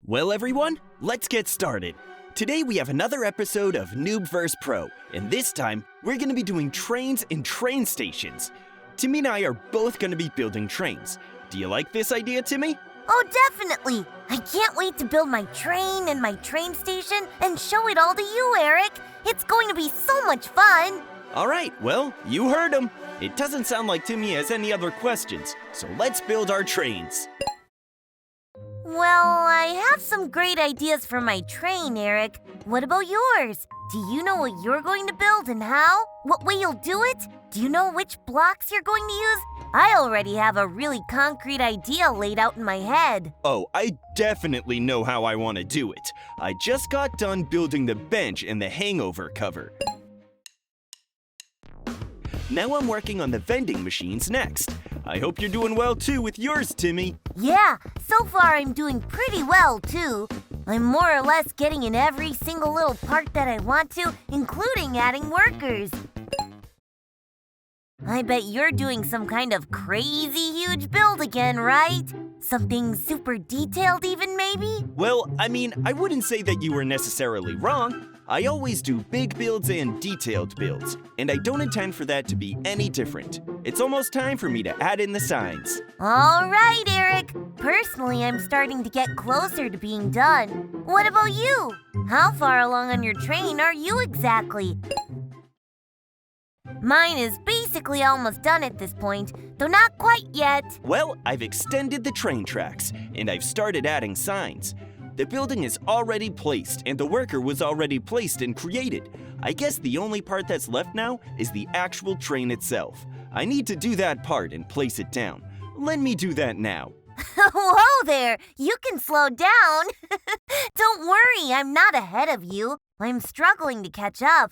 Well, everyone, let's get started. Today we have another episode of Noob vs. Pro, and this time we're going to be doing trains and train stations. Timmy and I are both going to be building trains. Do you like this idea, Timmy? Oh, definitely! I can't wait to build my train and my train station and show it all to you, Eric. It's going to be so much fun. All right, well, you heard him. It doesn't sound like Timmy has any other questions, so let's build our trains. Well, I have some great ideas for my train, Eric. What about yours? Do you know what you're going to build and how? What way you'll do it? Do you know which blocks you're going to use? I already have a really concrete idea laid out in my head. Oh, I definitely know how I want to do it. I just got done building the bench and the hangover cover. Now I'm working on the vending machines next. I hope you're doing well too with yours, Timmy. Yeah, so far I'm doing pretty well too. I'm more or less getting in every single little part that I want to, including adding workers. I bet you're doing some kind of crazy huge build again, right? Something super detailed even, maybe? Well, I wouldn't say that you were necessarily wrong. I always do big builds and detailed builds, and I don't intend for that to be any different. It's almost time for me to add in the signs. All right, Eric. Personally, I'm starting to get closer to being done. What about you? How far along on your train are you exactly? Mine is basically almost done at this point, though not quite yet. Well, I've extended the train tracks, and I've started adding signs. The building is already placed, and the worker was already placed and created. I guess the only part that's left now is the actual train itself. I need to do that part and place it down. Let me do that now. Whoa there! You can slow down! Don't worry, I'm not ahead of you. I'm struggling to catch up.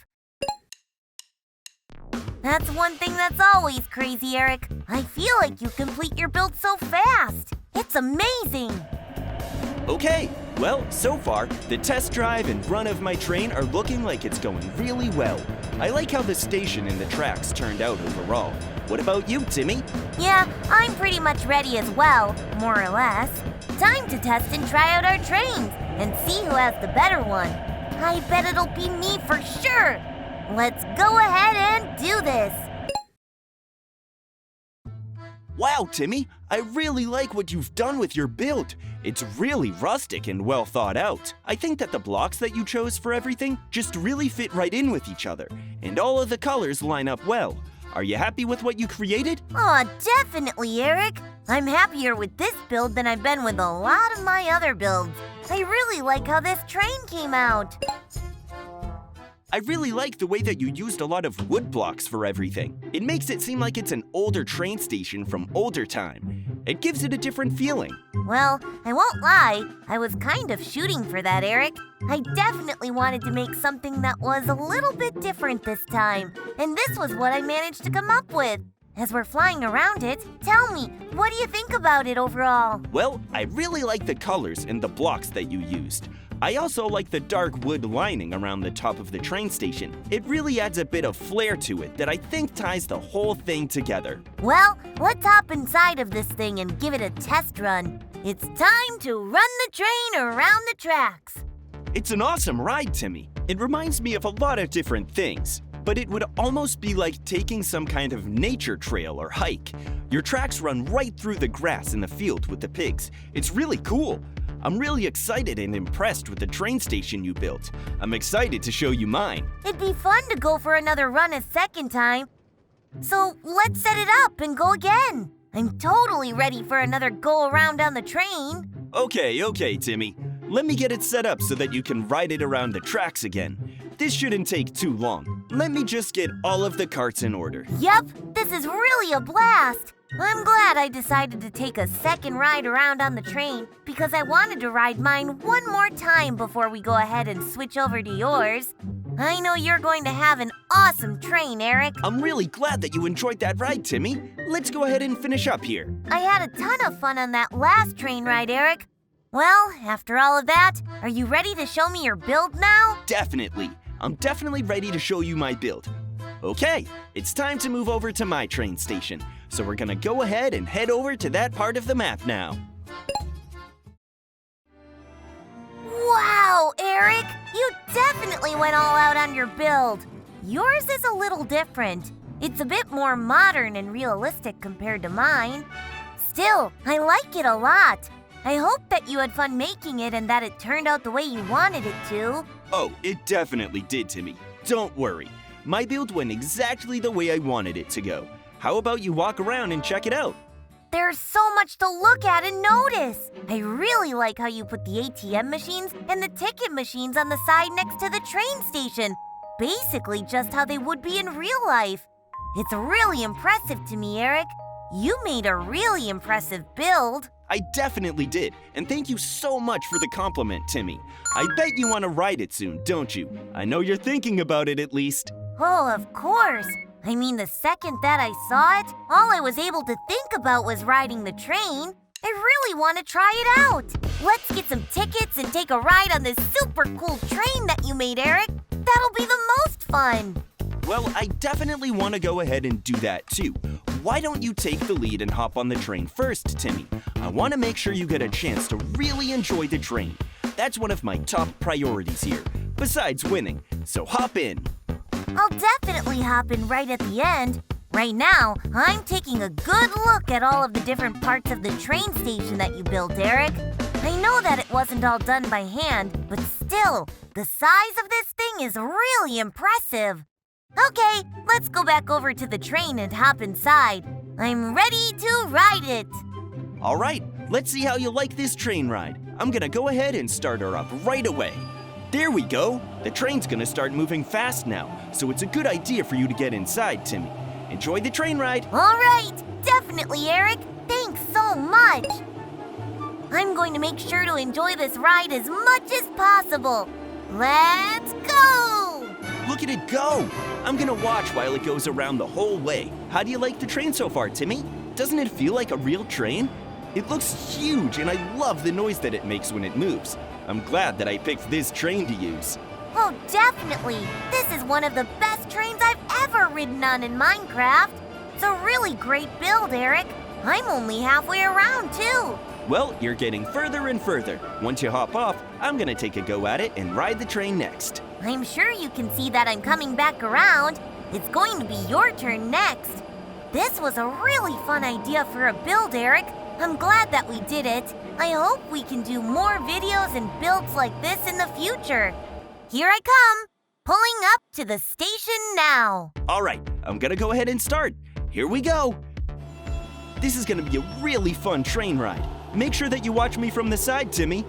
That's one thing that's always crazy, Eric. I feel like you complete your build so fast. It's amazing. Okay, well, so far, the test drive and run of my train are looking like it's going really well. I like how the station and the tracks turned out overall. What about you, Timmy? Yeah, I'm pretty much ready as well, more or less. Time to test and try out our trains and see who has the better one. I bet it'll be me for sure. Let's go ahead and do this. Wow, Timmy, I really like what you've done with your build. It's really rustic and well thought out. I think that the blocks that you chose for everything just really fit right in with each other, and all of the colors line up well. Are you happy with what you created? Aw, definitely, Eric. I'm happier with this build than I've been with a lot of my other builds. I really like how this train came out. I really like the way that you used a lot of wood blocks for everything. It makes it seem like it's an older train station from older time. It gives it a different feeling. Well, I won't lie, I was kind of shooting for that, Eric. I definitely wanted to make something that was a little bit different this time, and this was what I managed to come up with. As we're flying around it, tell me, what do you think about it overall? Well, I really like the colors and the blocks that you used. I also like the dark wood lining around the top of the train station. It really adds a bit of flair to it that I think ties the whole thing together. Well, let's hop inside of this thing and give it a test run. It's time to run the train around the tracks. It's an awesome ride, Timmy. It reminds me of a lot of different things, but it would almost be like taking some kind of nature trail or hike. Your tracks run right through the grass in the field with the pigs. It's really cool. I'm really excited and impressed with the train station you built. I'm excited to show you mine. It'd be fun to go for another run a second time. So let's set it up and go again. I'm totally ready for another go around on the train. Okay, Timmy. Let me get it set up so that you can ride it around the tracks again. This shouldn't take too long. Let me just get all of the carts in order. Yep, this is really a blast. I'm glad I decided to take a second ride around on the train because I wanted to ride mine one more time before we go ahead and switch over to yours. I know you're going to have an awesome train, Eric. I'm really glad that you enjoyed that ride, Timmy. Let's go ahead and finish up here. I had a ton of fun on that last train ride, Eric. Well, after all of that, are you ready to show me your build now? Definitely. I'm definitely ready to show you my build. Okay, it's time to move over to my train station. So we're gonna go ahead and head over to that part of the map now. Eric! You definitely went all out on your build. Yours is a little different. It's a bit more modern and realistic compared to mine. Still, I like it a lot. I hope that you had fun making it and that it turned out the way you wanted it to. Oh, it definitely did, Timmy. Don't worry. My build went exactly the way I wanted it to go. How about you walk around and check it out? There's so much to look at and notice. I really like how you put the ATM machines and the ticket machines on the side next to the train station. Basically just how they would be in real life. It's really impressive to me, Eric. You made a really impressive build. I definitely did, and thank you so much for the compliment, Timmy. I bet you want to ride it soon, don't you? I know you're thinking about it at least. Oh, of course. I mean, the second that I saw it, all I was able to think about was riding the train. I really want to try it out. Let's get some tickets and take a ride on this super cool train that you made, Eric. That'll be the most fun. Well, I definitely want to go ahead and do that too. Why don't you take the lead and hop on the train first, Timmy? I want to make sure you get a chance to really enjoy the train. That's one of my top priorities here, besides winning. So hop in. I'll definitely hop in right at the end. Right now, I'm taking a good look at all of the different parts of the train station that you built, Eric. I know that it wasn't all done by hand, but still, the size of this thing is really impressive. Okay, let's go back over to the train and hop inside. I'm ready to ride it. All right, let's see how you like this train ride. I'm gonna go ahead and start her up right away. There we go. The train's gonna start moving fast now, so it's a good idea for you to get inside, Timmy. Enjoy the train ride. All right, definitely, Eric. Thanks so much. I'm going to make sure to enjoy this ride as much as possible. Let's go! Look at it go! I'm gonna watch while it goes around the whole way. How do you like the train so far, Timmy? Doesn't it feel like a real train? It looks huge, and I love the noise that it makes when it moves. I'm glad that I picked this train to use. Oh, definitely. This is one of the best trains I've ever ridden on in Minecraft. It's a really great build, Eric. I'm only halfway around, too. Well, you're getting further and further. Once you hop off, I'm gonna take a go at it and ride the train next. I'm sure you can see that I'm coming back around. It's going to be your turn next. This was a really fun idea for a build, Eric. I'm glad that we did it. I hope we can do more videos and builds like this in the future. Here I come, pulling up to the station now. All right, I'm gonna go ahead and start. Here we go. This is gonna be a really fun train ride. Make sure that you watch me from the side, Timmy.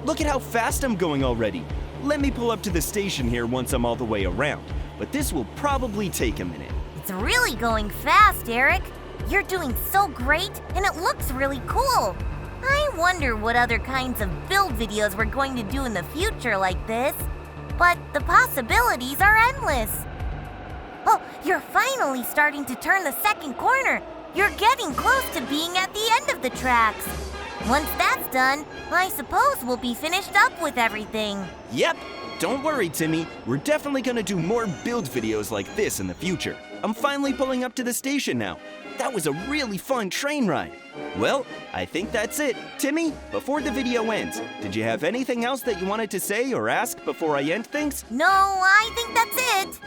Look at how fast I'm going already. Let me pull up to the station here once I'm all the way around, but this will probably take a minute. It's really going fast, Eric. You're doing so great, and it looks really cool. I wonder what other kinds of build videos we're going to do in the future like this. But the possibilities are endless. Oh, you're finally starting to turn the second corner. You're getting close to being at the end of the tracks. Once that's done, I suppose we'll be finished up with everything. Yep, don't worry, Timmy. We're definitely gonna do more build videos like this in the future. I'm finally pulling up to the station now. That was a really fun train ride. Well, I think that's it. Timmy, before the video ends, did you have anything else that you wanted to say or ask before I end things? No, I think that's it.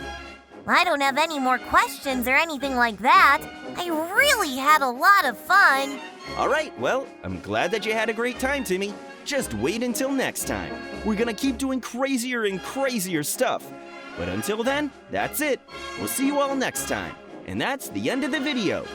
I don't have any more questions or anything like that. I really had a lot of fun. All right, well, I'm glad that you had a great time, Timmy. Just wait until next time. We're gonna keep doing crazier and crazier stuff. But until then, that's it. We'll see you all next time. And that's the end of the video.